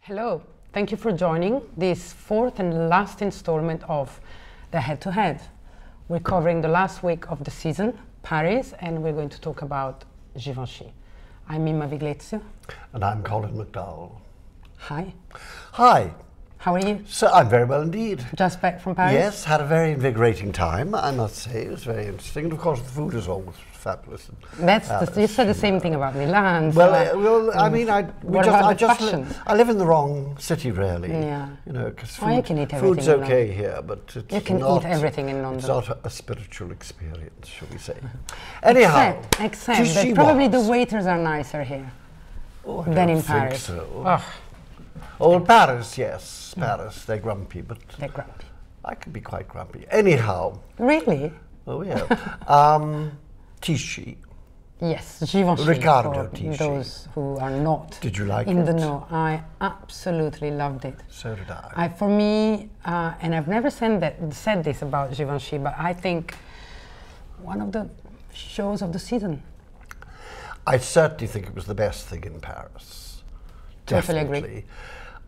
Hello, thank you for joining this fourth and last installment of the Head-to-Head. We're covering the last week of the season, Paris, and we're going to talk about Givenchy. I'm Mimma Viglezio. And I'm Colin McDowell. Hi. Hi. How are you? So I'm very well indeed. Just back from Paris? Yes, had a very invigorating time, I must say. It was very interesting. And of course the food is always fabulous. You said the same thing about Milan. Well, I mean, I live in the wrong city, really. Yeah. You know, because you can eat everything food's okay here, but it's you can eat everything in London. It's not a spiritual experience, shall we say. Anyhow, except that probably the waiters are nicer here than in Paris. So. Oh. Oh, Paris, yes, Paris. They're grumpy, but they're grumpy. I can be quite grumpy. Anyhow. Really? Oh yeah. Tisci. Yes, Givenchy. Ricardo for Tisci. Those who are not Did you like in it? the know, I absolutely loved it. So did I. For me, and I've never said this about Givenchy, but I think one of the shows of the season. I certainly think it was the best thing in Paris. Totally Definitely. agree.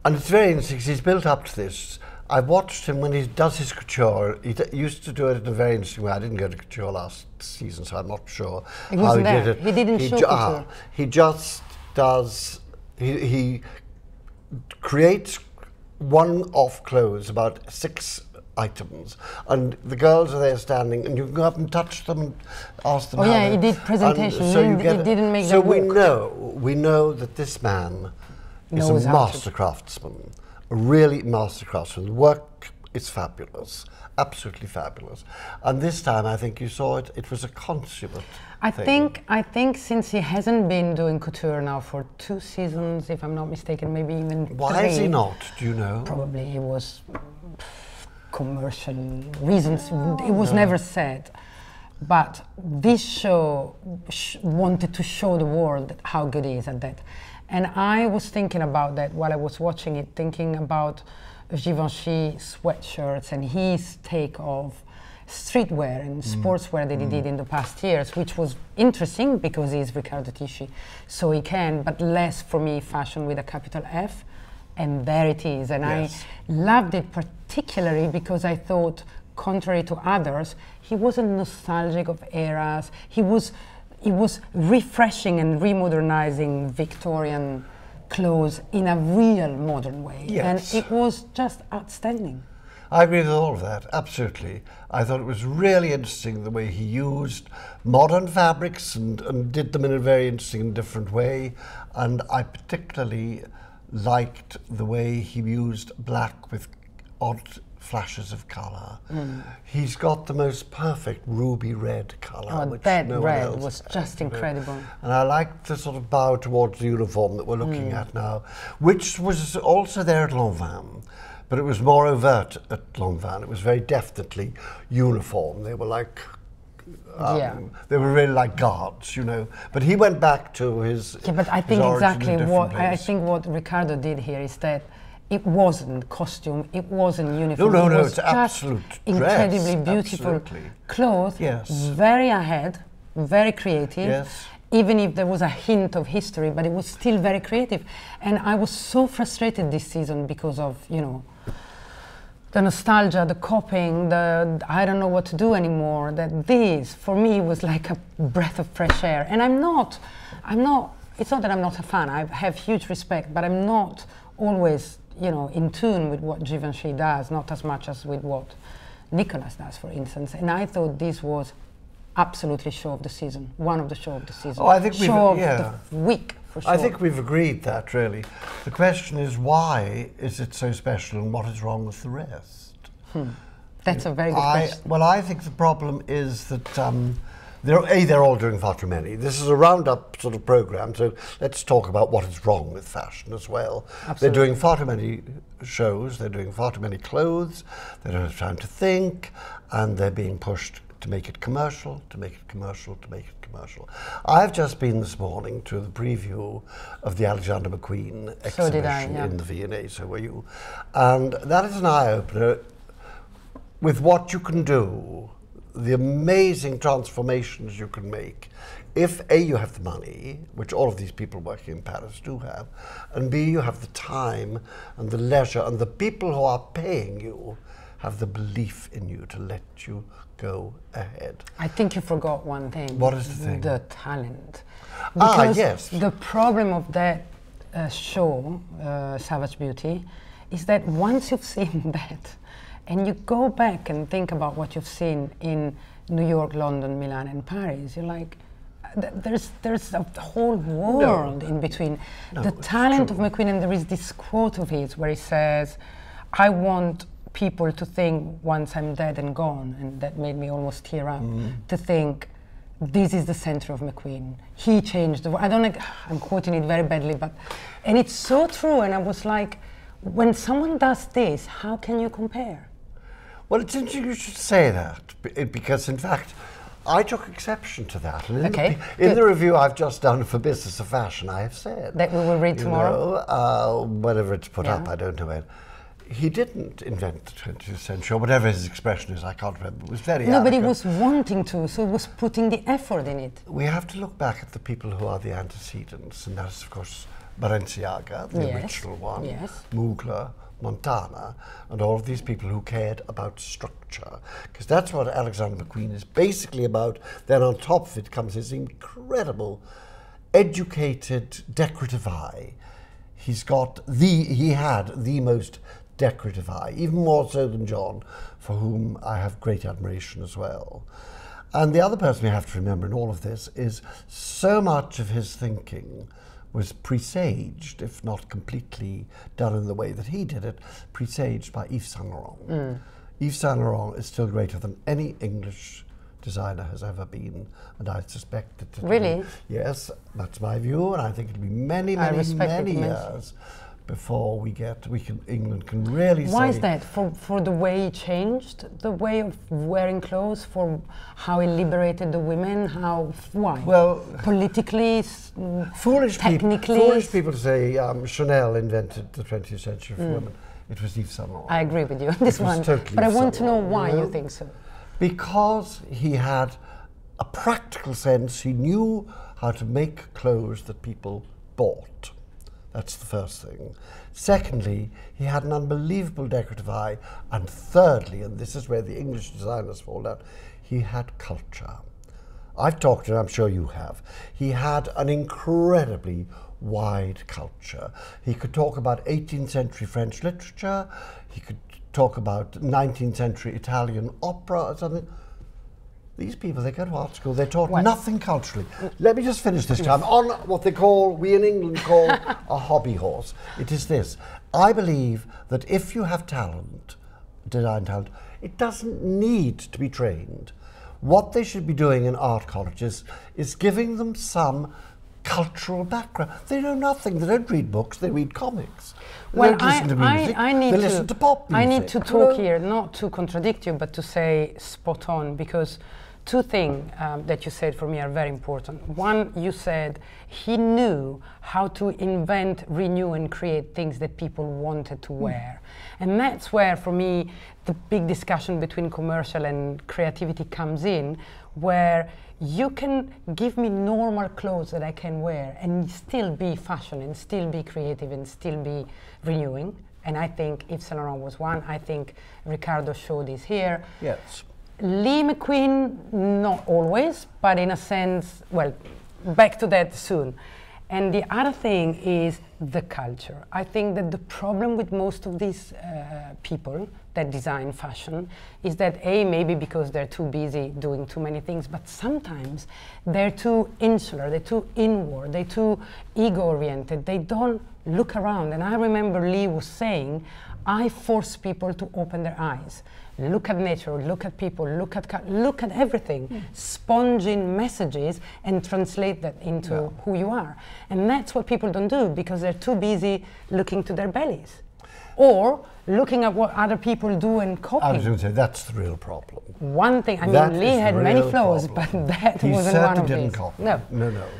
And it's very interesting, he's built up to this. I've watched him when he does his couture. He used to do it in a very interesting way. I didn't go to couture last season, so I'm not sure how he did it. He didn't show couture. He just does, he creates one-off clothes, about 6 items, and the girls are there standing, and you can go up and touch them and ask them. Oh yeah, he did presentation. So he didn't make them walk. we know that this man is a master craftsman, a really master craftsman. The work is fabulous, absolutely fabulous. And this time, I think you saw it. It was a consummate thing. I think since he hasn't been doing couture now for 2 seasons, if I'm not mistaken, maybe even 3. Why is he not? Do you know? Probably he was commercial reasons. It was never said. But this show wanted to show the world how good he is at that. And I was thinking about that while I was watching it, thinking about Givenchy sweatshirts and his take of streetwear and sportswear that he did in the past years, which was interesting because he's Riccardo Tisci, so he can, but less for me fashion with a capital F. And there it is. And yes. I loved it particularly because I thought, contrary to others, he wasn't nostalgic of eras. He was refreshing and remodernizing Victorian clothes in a real modern way. Yes. And it was just outstanding. I agree with all of that, absolutely. I thought it was really interesting the way he used modern fabrics and did them in a very interesting and different way. And I particularly liked the way he used black with odd flashes of colour. He's got the most perfect ruby red colour, which that no red one else was has, just incredible. And I liked the sort of bow towards the uniform that we're looking at now, which was also there at Lanvin, but it was more overt at Lanvin. It was very definitely uniform. They were like they were really like guards, you know. But he went back to his but I think exactly what Riccardo did here is that it wasn't costume, it wasn't uniform. No, it was it's just absolute incredibly beautiful clothes. Yes. Very ahead, very creative. Yes. Even if there was a hint of history, but it was still very creative. And I was so frustrated this season because of, you know, the nostalgia, the copying, I don't know what to do anymore, that this, for me, was like a breath of fresh air. And it's not that I'm not a fan, I have huge respect, but I'm not always, you know, in tune with what Givenchy does, not as much as with what Nicolas does, for instance. And I thought this was absolutely show of the season, one of the show of the season. Oh, I think show of the week, for sure. I think we've agreed that, really. The question is, why is it so special and what is wrong with the rest? That's a very good question. Well, I think the problem is that they're all doing far too many. This is a roundup sort of program, so let's talk about what is wrong with fashion as well. Absolutely. They're doing far too many shows, they're doing far too many clothes, they don't have time to think, and they're being pushed to make it commercial, to make it commercial, to make it commercial. I've just been this morning to the preview of the Alexander McQueen exhibition in the V&A, so were you. And that is an eye-opener with what you can do, the amazing transformations you can make if A, you have the money, which all of these people working in Paris do have, and B, you have the time and the leisure, and the people who are paying you have the belief in you to let you go ahead. I think you forgot one thing. What is the thing? The talent. Yes. The problem of that show, Savage Beauty, is that once you've seen that, and you go back and think about what you've seen in New York, London, Milan, and Paris, you're like, there's a whole world in between. The talent of McQueen, and there is this quote of his where he says, I want people to think once I'm dead and gone, and that made me almost tear up, to think, this is the center of McQueen. He changed the world. I don't know, I'm quoting it very badly, but, and it's so true, and I was like, when someone does this, how can you compare? Well, it's interesting you should say that, because in fact, I took exception to that. And in the review I've just done for Business of Fashion, I have said that we will read tomorrow. Whenever it's put up, I don't know when. He didn't invent the 20th century, or whatever his expression is, I can't remember. It was very No, but he arrogant. was wanting to, so he was putting the effort in it. We have to look back at the people who are the antecedents, and that's, of course, Balenciaga, the original one, Mugler, Montana, and all of these people who cared about structure, because that's what Alexander McQueen is basically about. Then on top of it comes his incredible, educated, decorative eye. He had the most decorative eye, even more so than John, for whom I have great admiration as well. And the other person we have to remember in all of this is so much of his thinking was presaged, if not completely done in the way that he did it, presaged by Yves Saint Laurent. Yves Saint Laurent is still greater than any English designer has ever been, and I suspect that really? Yes, that's my view, and I think it'll be many years before England can really say. Why is that? For the way he changed, the way of wearing clothes, for how he liberated the women, why? Well, politically, technically. Foolish people say Chanel invented the 20th century for women. It was Yves Saint Laurent. I agree with you on this one, totally but I want to know why you think so. Because he had a practical sense. He knew how to make clothes that people bought. That's the first thing. Secondly, he had an unbelievable decorative eye. And thirdly, and this is where the English designers fall down, he had culture. I've talked to him, I'm sure you have. He had an incredibly wide culture. He could talk about 18th century French literature. He could talk about 19th century Italian opera or something. These people, they go to art school, they're taught nothing culturally. Let me just finish this time on what we in England call a hobby horse. It is this. I believe that if you have talent, design talent, it doesn't need to be trained. What they should be doing in art colleges is giving them some cultural background. They know nothing. They don't read books. They read comics. Well, they don't listen to music. They listen to pop music. I need to talk here, not to contradict you, but to say spot on, because two things that you said for me are very important. One, you said he knew how to invent, renew, and create things that people wanted to wear. And that's where, for me, the big discussion between commercial and creativity comes in, where you can give me normal clothes that I can wear and still be fashion and still be creative and still be renewing. And I think Yves Saint Laurent was one. I think Riccardo showed this here. Yes. Lee McQueen, not always, but in a sense, well, back to that soon. And the other thing is the culture. I think that the problem with most of these people that design fashion is that maybe because they're too busy doing too many things, but sometimes they're too insular, they're too inward, they're too ego-oriented, they don't look around. And I remember Lee was saying, I force people to open their eyes. Look at nature, look at people, look at everything. Sponge in messages and translate that into who you are. And that's what people don't do because they're too busy looking to their bellies. Or looking at what other people do and copying. I was going to say, that's the real problem. One thing, I mean, Lee had many flaws, but that wasn't one of these. Copy. No,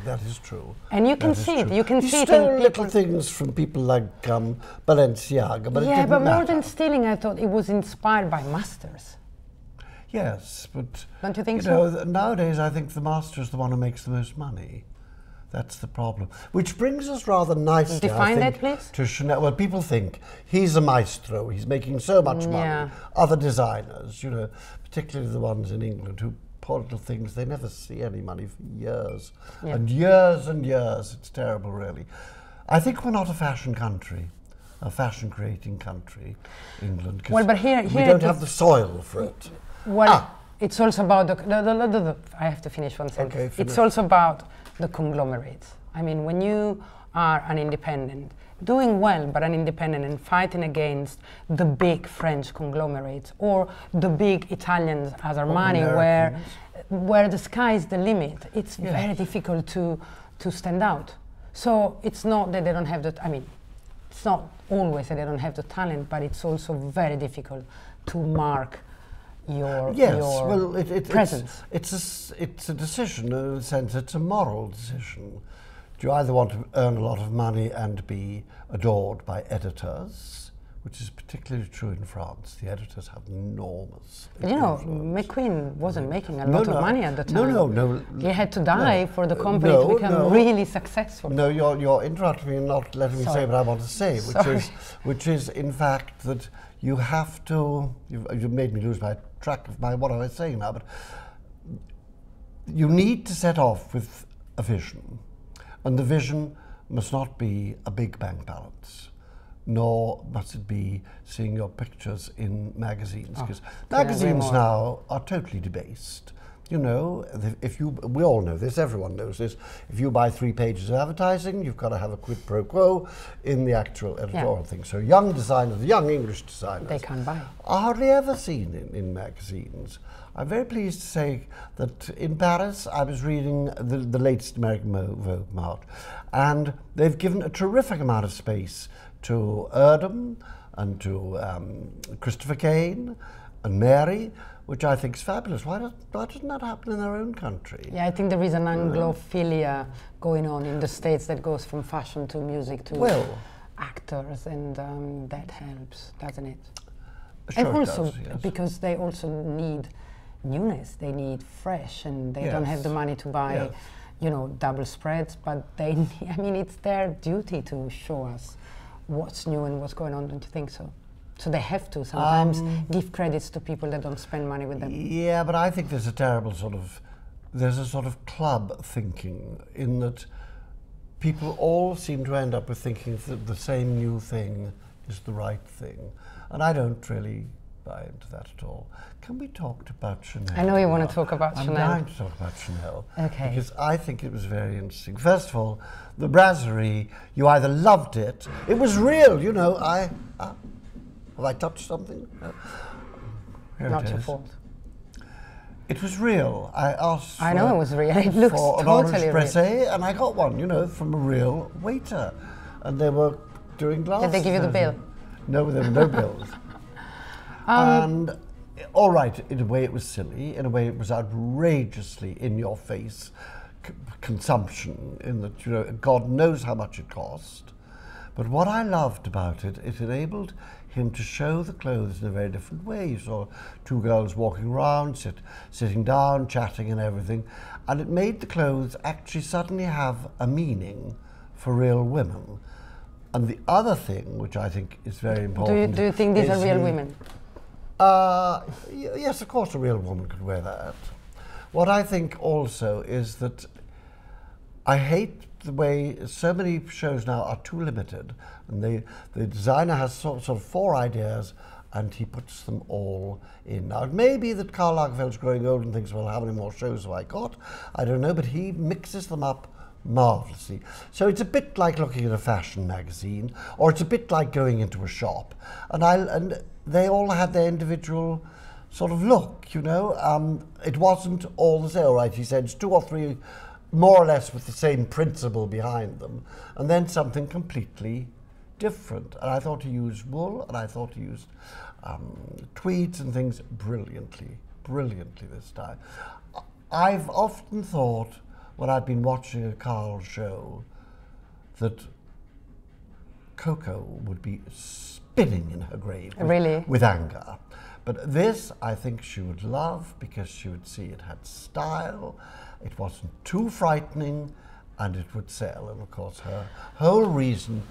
that is true. And you can see it. You can see it in stole little things from people like Balenciaga, but it didn't but matter. more than stealing, I thought it was inspired by masters. Yes, but don't you think nowadays I think the master is the one who makes the most money. That's the problem. Which brings us rather nicely, define I think, that, please. to Chanel. Well, people think he's a maestro. He's making so much money. Other designers, particularly the ones in England who poor little things, they never see any money for years and years and years. It's terrible, really. I think we're not a fashion country, a fashion creating country, England. Well, but here we don't have the soil for it. Well, it's also about I have to finish one sentence. Okay, finish. It's also about the conglomerates. I mean, when you are an independent, doing well, but an independent and fighting against the big French conglomerates or the big Italians as Armani, where the sky is the limit, it's very difficult to stand out. So it's not that they don't have it's not always that they don't have the talent, but it's also very difficult to mark your presence. It's a decision in a sense. It's a moral decision. Do you either want to earn a lot of money and be adored by editors, which is particularly true in France? The editors have enormous influence. McQueen wasn't making a lot of money at the time. No. He had to die for the company to become really successful. No, you're interrupting me and not letting me say what I want to say, which is in fact that you have to. You've made me lose my track of what I was saying now, but you need to set off with a vision, and the vision must not be a big bank balance, nor must it be seeing your pictures in magazines, because magazines now are totally debased. We all know this, everyone knows this, if you buy 3 pages of advertising, you've got to have a quid pro quo in the actual editorial thing. So young designers, young English designers, they can't buy. Are hardly ever seen in magazines. I'm very pleased to say that in Paris, I was reading the latest American Vogue March, and they've given a terrific amount of space to Erdem and to Christopher Kane and Mary, which I think is fabulous. Why doesn't that happen in our own country? Yeah, I think there is an Anglophilia going on in the States that goes from fashion to music to actors, and that helps, doesn't it? Sure, and also it does, yes. Because they also need newness, they need fresh, and they don't have the money to buy, double spreads, but it's their duty to show us what's new and what's going on, don't you think so? So they have to sometimes give credits to people that don't spend money with them. Yeah, but I think there's a terrible sort of club thinking in that people all seem to end up with thinking that the same new thing is the right thing. And I don't really buy into that at all. Can we talk about Chanel? I know you want to talk about Chanel. I'm dying to talk about Chanel. Okay. Because I think it was very interesting. First of all, the brasserie, you either loved it, it was real, have I touched something? No. Not your fault. It was real. I asked I know it was real. It looks for totally an orange brasserie, and I got one, from a real waiter. And they were doing glasses. Did they give you the bill? No, there were no bills. And all right, in a way it was silly, in a way it was outrageously in your face consumption, in that, God knows how much it cost. But what I loved about it, it enabled him to show the clothes in a very different way. You saw 2 girls walking around, sitting down, chatting and everything. And it made the clothes actually suddenly have a meaning for real women. And the other thing, which I think is very important... Do you think these are real women? Yes, of course a real woman could wear that. What I think also is that I hate the way so many shows now are too limited, and the designer has sort of 4 ideas and he puts them all in. Now it may be that Karl Lagerfeld's growing old and thinks, well, how many more shows have I got? I don't know, but he mixes them up marvelously. So it's a bit like looking at a fashion magazine, or it's a bit like going into a shop, and they all had their individual sort of look, It wasn't all the same. All right, he said it's 2 or 3 more or less with the same principle behind them, and then something completely different. And I thought he used wool, and I thought he used tweeds and things brilliantly this time. I've often thought, when I've been watching a Karl show, that Coco would be spinning in her grave with anger. But this, I think she would love, because she would see it had style, it wasn't too frightening, and it would sell. And of course, her whole reason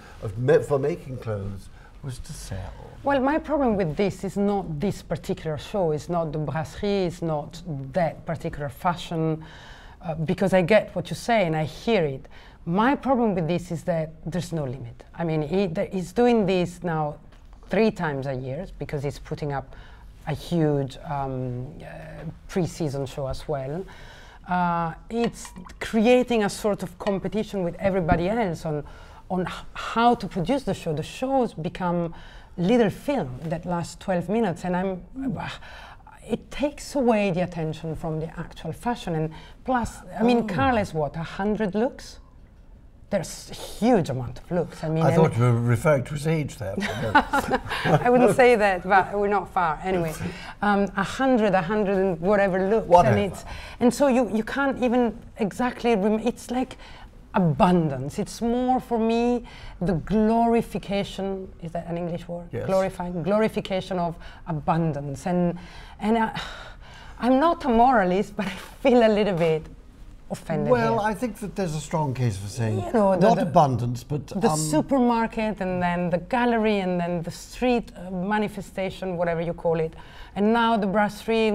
for making clothes was to sell. Well, my problem with this is not this particular show, it's not the brasserie, it's not that particular fashion, because I get what you say and I hear it. My problem with this is that there's no limit. I mean, he's doing this now 3 times a year, because he's putting up a huge pre-season show as well. It's creating a sort of competition with everybody else on how to produce the show. The shows become little film that lasts 12 minutes, and it takes away the attention from the actual fashion. And plus, I mean, Carl has what, 100 looks? There's a huge amount of looks. I mean, I thought you were referring to his age there. I wouldn't say that, but we're not far. Anyway, 100 and whatever looks. Whatever. And so you can't even exactly, it's like abundance. It's more for me the glorification, is that an English word? Yes. Glorification of abundance. And I'm not a moralist, but I feel a little bit offended Well, here. I think that there's a strong case for saying, You know, not abundance, but the supermarket, and then the gallery, and then the street manifestation, whatever you call it, and now the brasserie,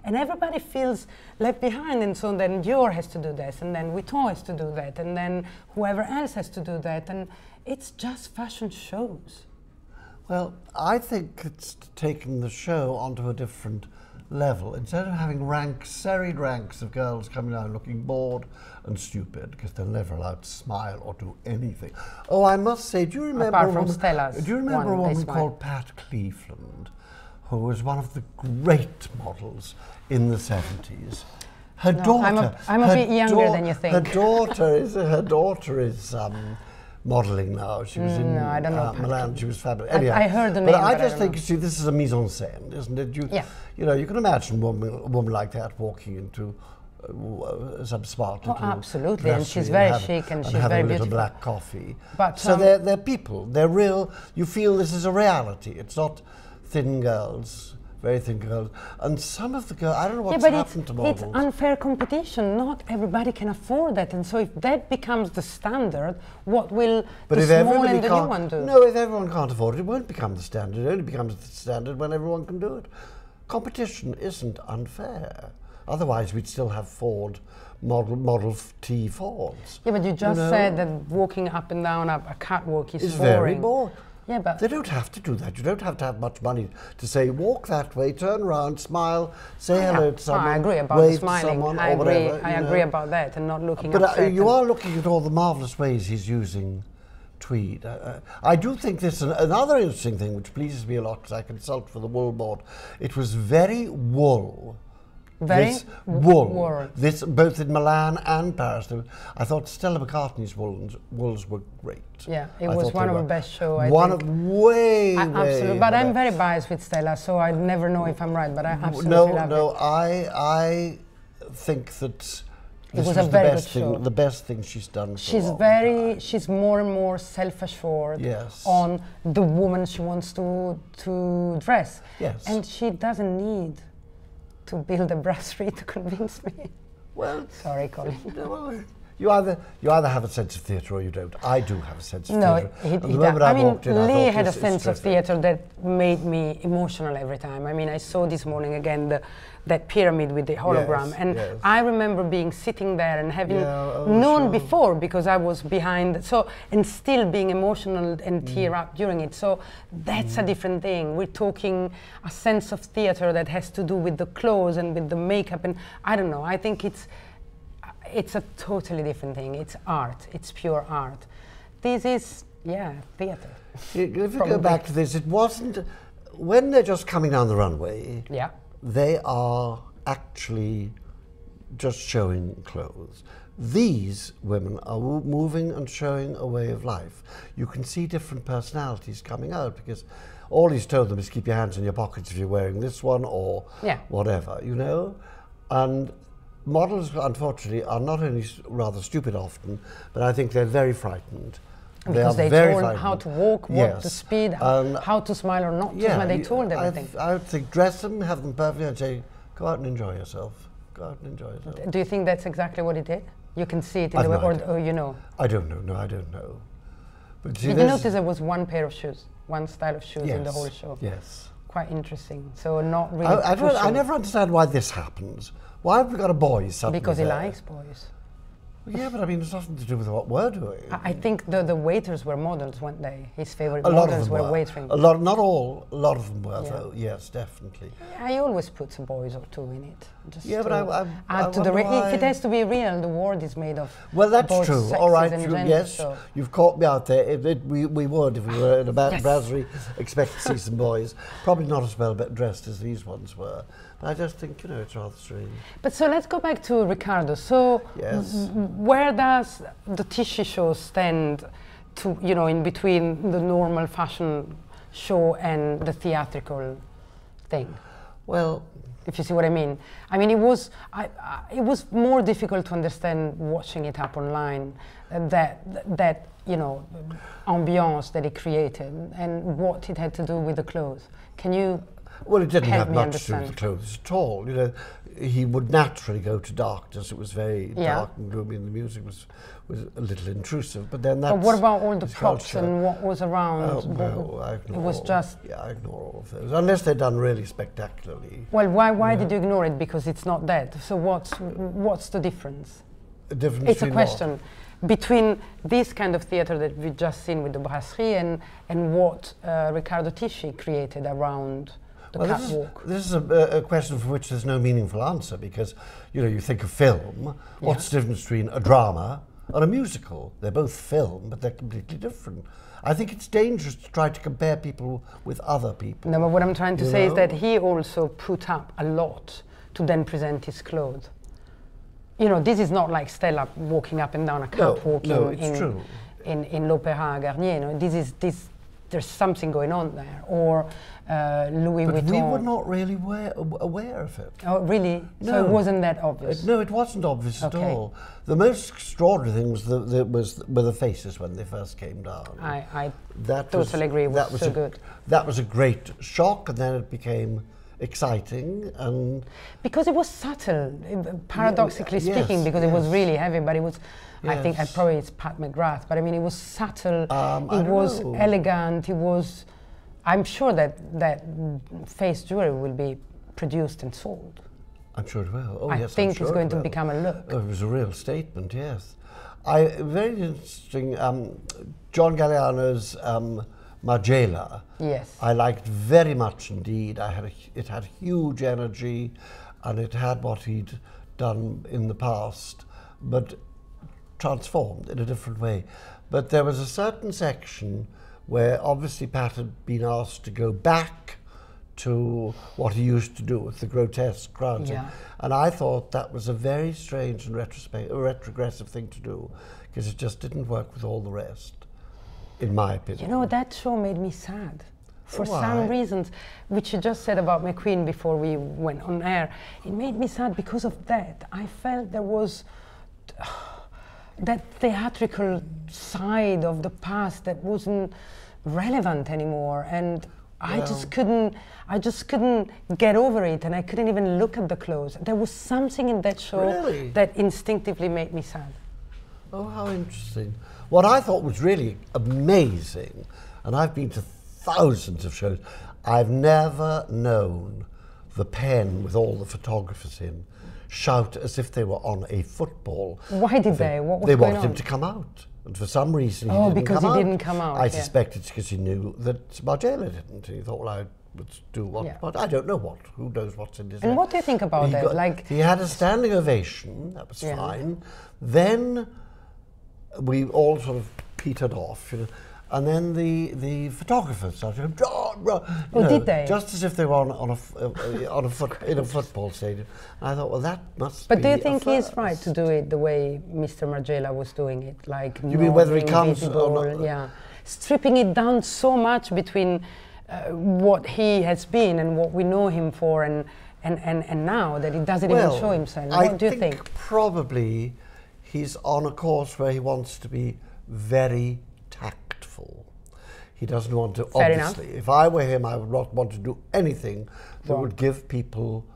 and everybody feels left behind. And so then Dior has to do this, and then Vuitton has to do that, and then whoever else has to do that, and it's just fashion shows. Well, I think it's taken the show onto a different level. Instead of having serried ranks of girls coming down looking bored and stupid because they're never allowed to smile or do anything. Oh, I must say, do you remember Apart from Stella's do you remember one, a woman called Pat Cleveland, who was one of the great models in the 70s? Her daughter. I'm a bit younger than you think. Her daughter is modelling now. She was in I don't know Milan. She was fabulous. I heard the name, but I but just I think, don't you see, this is a mise en scène, isn't it? You know, you can imagine a woman like that walking into some smart little absolutely, and she's brasserie very chic, and she's having very a little beautiful. black coffee. But, so they're people. They're real. You feel this is a reality. It's not thin girls. Very thin girls, and some of the girls, I don't know what's happened to models. It's unfair competition. Not everybody can afford that, and so if that becomes the standard, what will the small and the new one do? No, if everyone can't afford it, it won't become the standard. It only becomes the standard when everyone can do it. Competition isn't unfair. Otherwise, we'd still have Model T Fords. Yeah, but you just said that walking up and down a catwalk is boring. Very boring. Yeah, but they don't have to do that. You don't have to have much money to say, walk that way, turn around, smile, say hello to someone, I agree about wave the smiling. to someone, I or agree. whatever. I agree about that, and not looking but upset. You are looking at all the marvellous ways he's using tweed. I do think this is another interesting thing which pleases me a lot, because I consult for the wool board. It was very wool. Very wool. This both in Milan and Paris. I thought Stella McCartney's wools were great. Yeah, it was one of the best shows. Absolutely. But I'm very biased with Stella, so I never know if I'm right. But I absolutely love it. No. I think that it was the best thing she's done. She's more and more self-assured on the woman she wants to dress. Yes, and she doesn't need to build a brasserie to convince me. Well, sorry, Colin. No, you either have a sense of theatre or you don't. I do have a sense of theatre. I mean, Lee had a sense of theatre that made me emotional every time. I mean, I saw this morning again that pyramid with the hologram, and I remember sitting there and having known before, because I was behind, and still being emotional and tear up during it. So that's a different thing. We're talking a sense of theatre that has to do with the clothes and with the makeup, and I don't know. I think it's a totally different thing. It's art. It's pure art. This is, theatre. If you go back to this, it wasn't, when they're just coming down the runway, they are actually just showing clothes. These women are moving and showing a way of life. You can see different personalities coming out, because all he's told them is keep your hands in your pockets if you're wearing this one or whatever, you know? And models, unfortunately, are not only rather stupid often, but I think they're very frightened. Because they very told frightened. how to walk, what to speed, how to smile or not to smile. They told everything. I would think dress them, have them perfectly, and say, go out and enjoy yourself. Go out and enjoy yourself. Do you think that's exactly what he did? You can see it in the way, or you know? I don't know. No, I don't know. But see, did you notice there was one pair of shoes, one style of shoes in the whole show? Yes. Quite interesting. So not really. I never understand why this happens. Why have we got a boy suddenly? Because he likes boys. Yeah, but I mean, it's nothing to do with what we're doing. I think the waiters were models, weren't they? His favorite models were waitering. A lot, not all. A lot of them were, though. Yes, definitely. I always put some boys or two in it. Just but I add to the. If it has to be real, the world is made of. Well, that's both true. sexes All right. and genders, Yes, so. You've caught me out there. We would, if we were in a brasserie, expect to see some boys. Probably not as well dressed as these ones were. But I just think, you know, it's rather strange. But so let's go back to Riccardo. So where does the Tisci show stand to, you know, in between the normal fashion show and the theatrical thing? Well, if you see what I mean. I mean, it was more difficult to understand watching it up online, that you know, ambiance that it created and what it had to do with the clothes. Can you? Well, it didn't have much to do with the clothes at all. You know, he would naturally go to darkness. It was very dark and gloomy, and the music was a little intrusive. But then that's. But what about all the props and what was around? Oh, no, I ignore. It was just. Yeah, I ignore all of those, unless they're done really spectacularly. Well, why did you ignore it? Because it's not that. So what's the difference? The difference. It's a question between this kind of theatre that we've just seen with the brasserie and what Riccardo Tisci created around. This is a question for which there's no meaningful answer, because, you know, you think of film, what's the difference between a drama and a musical? They're both film, but they're completely different. I think it's dangerous to try to compare people with other people. No, but what I'm trying to say is that he also put up a lot to then present his clothes. You know, this is not like Stella walking up and down a catwalk in l'Opéra Garnier. You know, there's something going on there, or Louis Vuitton. But we were not really aware of it. Oh, really? No. So it wasn't that obvious? No, it wasn't obvious at all. The most extraordinary thing were the faces when they first came down. I totally agree. It was so good. That was a great shock, and then it became exciting, and because it was subtle, paradoxically speaking, because it was really heavy, but it was. I think probably it's Pat McGrath, but I mean, it was subtle. It was elegant. It was. I'm sure that face jewelry will be produced and sold. I'm sure it will. Oh, I think it's going to become a look. Oh, it was a real statement. Yes, very interesting. John Galliano's Margiela. Yes, I liked very much indeed. It had huge energy, and it had what he'd done in the past, but transformed in a different way. But there was a certain section where obviously Pat had been asked to go back to what he used to do with the grotesque crowds. And I thought that was a very strange and retrogressive thing to do, because it just didn't work with all the rest, in my opinion. You know, that show made me sad. For some reasons, which you just said about McQueen before we went on air. It made me sad because of that. I felt there was that theatrical side of the past that wasn't relevant anymore, and I just couldn't get over it, and I couldn't even look at the clothes. There was something in that show that instinctively made me sad. Oh, how interesting. What I thought was really amazing, and I've been to thousands of shows, I've never known the pen with all the photographers in shout as if they were on a football. Why did they? What was they going wanted on? him to come out. And for some reason he didn't come out. I suspect it's because he knew that Margiela didn't. He thought, well, I would do what, but I don't know what. Who knows what's in his head. And what do you think about that? He had a standing ovation, that was fine. Then we all sort of petered off, you know. And then the photographers started going, did they? Just as if they were in a football stadium. And I thought, well, that must be. But do you think he's right to do it the way Mr. Margiela was doing it? Like, you mean whether he comes or not? Yeah, stripping it down so much between what he has been and what we know him for, and now that he doesn't even show himself. What do you think? Probably he's on a course where he wants to be very tactful. tactful. He doesn't want to, Fair obviously. enough. If I were him, I would not want to do anything that would give people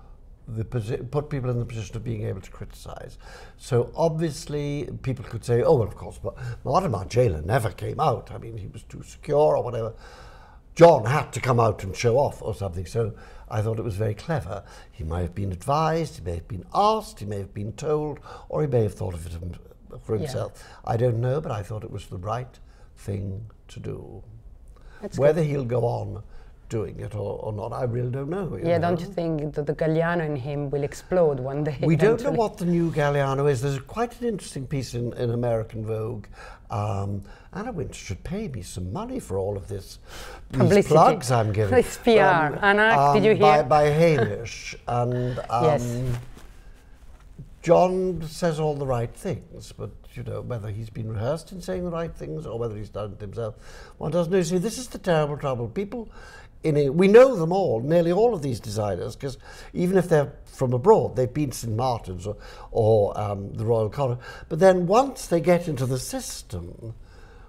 put people in the position of being able to criticise. So obviously people could say, oh, well, of course, but Maison Margiela never came out. I mean, he was too secure or whatever. John had to come out and show off or something. So I thought it was very clever. He may have been advised, he may have been asked, he may have been told, or he may have thought of it for himself. Yeah. I don't know, but I thought it was the right thing to do. That's Whether he'll go on doing it or not, I really don't know. Yeah, don't you think that the Galliano in him will explode one day? We don't know what the new Galliano is. There's quite an interesting piece in American Vogue. Anna Winter should pay me some money for all of this. These plugs I'm giving. It's PR. Anna, did you hear? By Hamish. And yes. John says all the right things, but you know, whether he's been rehearsed in saying the right things or whether he's done it himself, one doesn't know. See, this is the terrible trouble. People we know them all, nearly all of these designers, because even if they're from abroad, they've been St. Martin's or the Royal College. But then once they get into the system,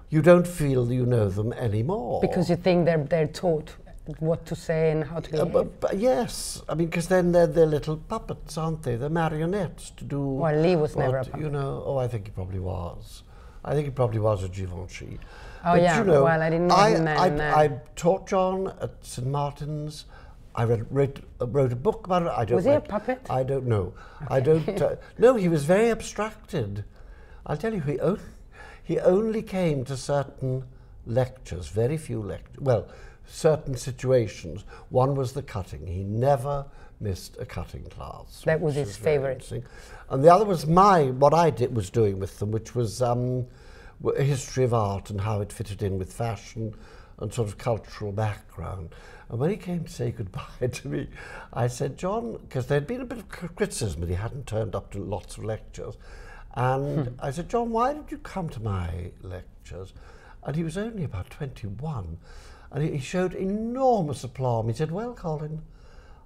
you don't feel you know them anymore. Because you think they're taught what to say and how to behave. But yes, I mean, because then they're little puppets, aren't they? They're marionettes to do. Well, Lee was never a puppet. You know, oh, I think he probably was. I think he probably was a Givenchy. Oh, but yeah, you know, well, I didn't know I taught John at St. Martin's. I wrote a book about it. I don't. Was he a puppet? I don't know. Okay. I don't. No, he was very abstracted. I'll tell you, he only came to certain lectures, very few lectures. Well, certain situations. One was the cutting. He never missed a cutting class. That was his favourite. And the other was what I was doing with them, which was a history of art and how it fitted in with fashion and sort of cultural background. And when he came to say goodbye to me, I said, John, because there'd been a bit of criticism that he hadn't turned up to lots of lectures. And I said, John, why did you come to my lectures? And he was only about 21. And he showed enormous aplomb. He said, well, Colin,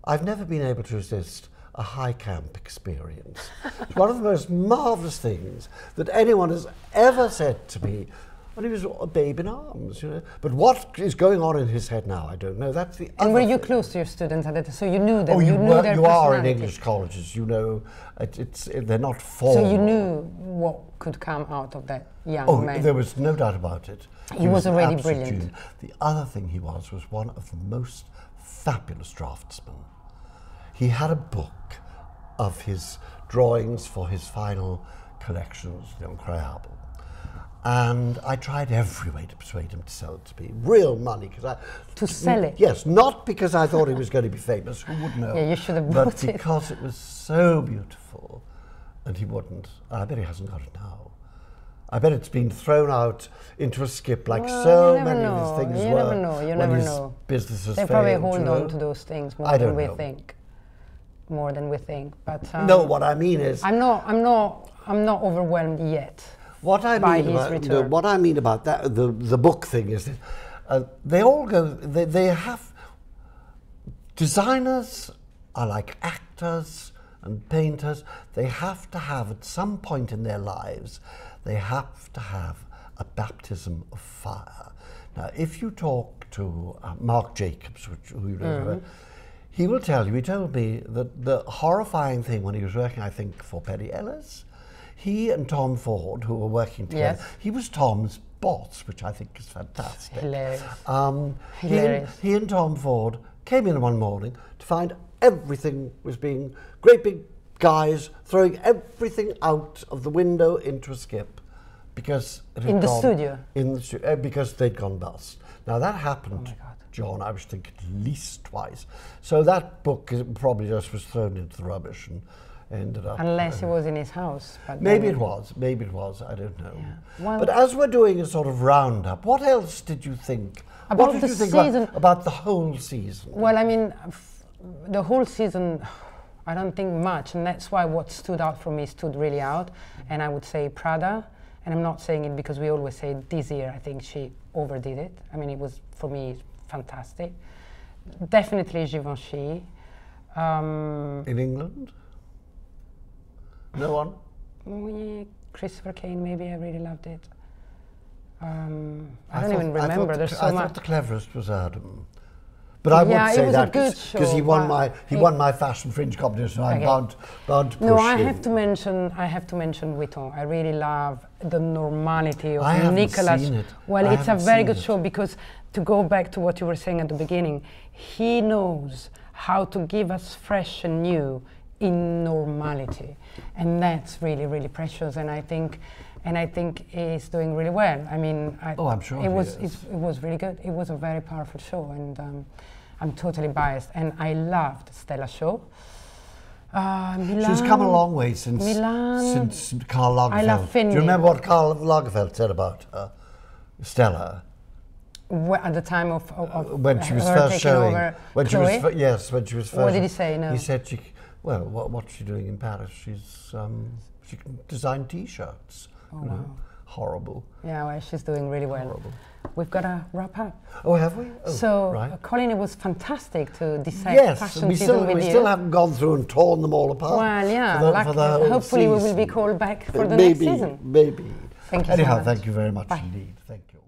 I've never been able to resist a high camp experience. It's one of the most marvellous things that anyone has ever said to me. And he was a babe in arms, you know. But what is going on in his head now, I don't know. That's the And were you close to your students at that time? So you knew them, oh, you knew their you are in English colleges, you know. They're not formal. So you knew what could come out of that young man. Oh, there was no doubt about it. He was already brilliant. Genius. The other thing he was one of the most fabulous draftsmen. He had a book of his drawings for his final collections, the Incroyable. And I tried every way to persuade him to sell it to me. Real money. To sell it? Yes, not because I thought he was going to be famous, who would know. Yeah, you should have bought it. But because it was so beautiful, and he wouldn't. I bet he hasn't got it now. I bet it's been thrown out into a skip like so many of his things were. You never know, you never know. Businesses they probably hold on to those things more than we think. More than we think. But no, what I mean is I'm not overwhelmed yet. What I mean about that, the book thing is that they all go. They have designers are like actors and painters. They have to have at some point in their lives, they have to have a baptism of fire. Now, if you talk to Marc Jacobs, who you know. He will tell you, he told me that the horrifying thing when he was working, I think, for Penny Ellis, he and Tom Ford, who were working together, he was Tom's boss, which I think is fantastic. Hilarious. Hilarious. He and Tom Ford came in one morning to find everything was being, great big guys throwing everything out of the window into a skip because it had in the studio? In the studio, because they'd gone bust. Now that happened. Oh John, I was thinking at least twice. So that book probably just was thrown into the rubbish and ended up... Unless it was in his house. But maybe it was, I don't know. Yeah. Well, but as we're doing a sort of roundup, what else did you think? About what did you think about the whole season? Well, I mean, the whole season, I don't think much, and that's why what stood out for me stood really out, and I would say Prada, and I'm not saying it because we always say this year, I think she overdid it. I mean, it was, for me, fantastic. Definitely Givenchy. In England? No one? Christopher Kane, maybe. I really loved it. I don't even remember. There's so I much. thought the cleverest was Adam. But I Yeah, would it say was a that good because show, he won but my fashion fringe competition. I'm Okay. bound to push No, I him. have to mention Vuitton. I really love the normality of I haven't Nicolas. seen it. Well, I it's a haven't very seen good it. show because to go back to what you were saying at the beginning, he knows how to give us fresh and new in normality, and that's really, really precious. And I think he's doing really well. I mean, I'm sure it he was is. it was really good. It was a very powerful show, and I'm totally biased. And I loved Stella's show. Milan. She's come a long way since Milan. Karl Lagerfeld. I love Do Fendi. you remember what Karl Lagerfeld said about Stella? At the time of When she was her first taking showing, over when she Chloe? was yes, when she was first. What did he say? No. He said what's she doing in Paris? She can design T-shirts. Oh, you know? wow. Horrible. Yeah, well, she's doing really well. Horrible. We've got to wrap up. Oh, have we? Oh, So, right. Colin, it was fantastic to dissect Yes, fashion we season with we you. still haven't gone through and torn them all apart. Well, yeah, for the whole hopefully we will be season. called back for the Maybe, next season. Maybe. Thank you so Anyhow, much. thank you very much Bye. indeed. Thank you.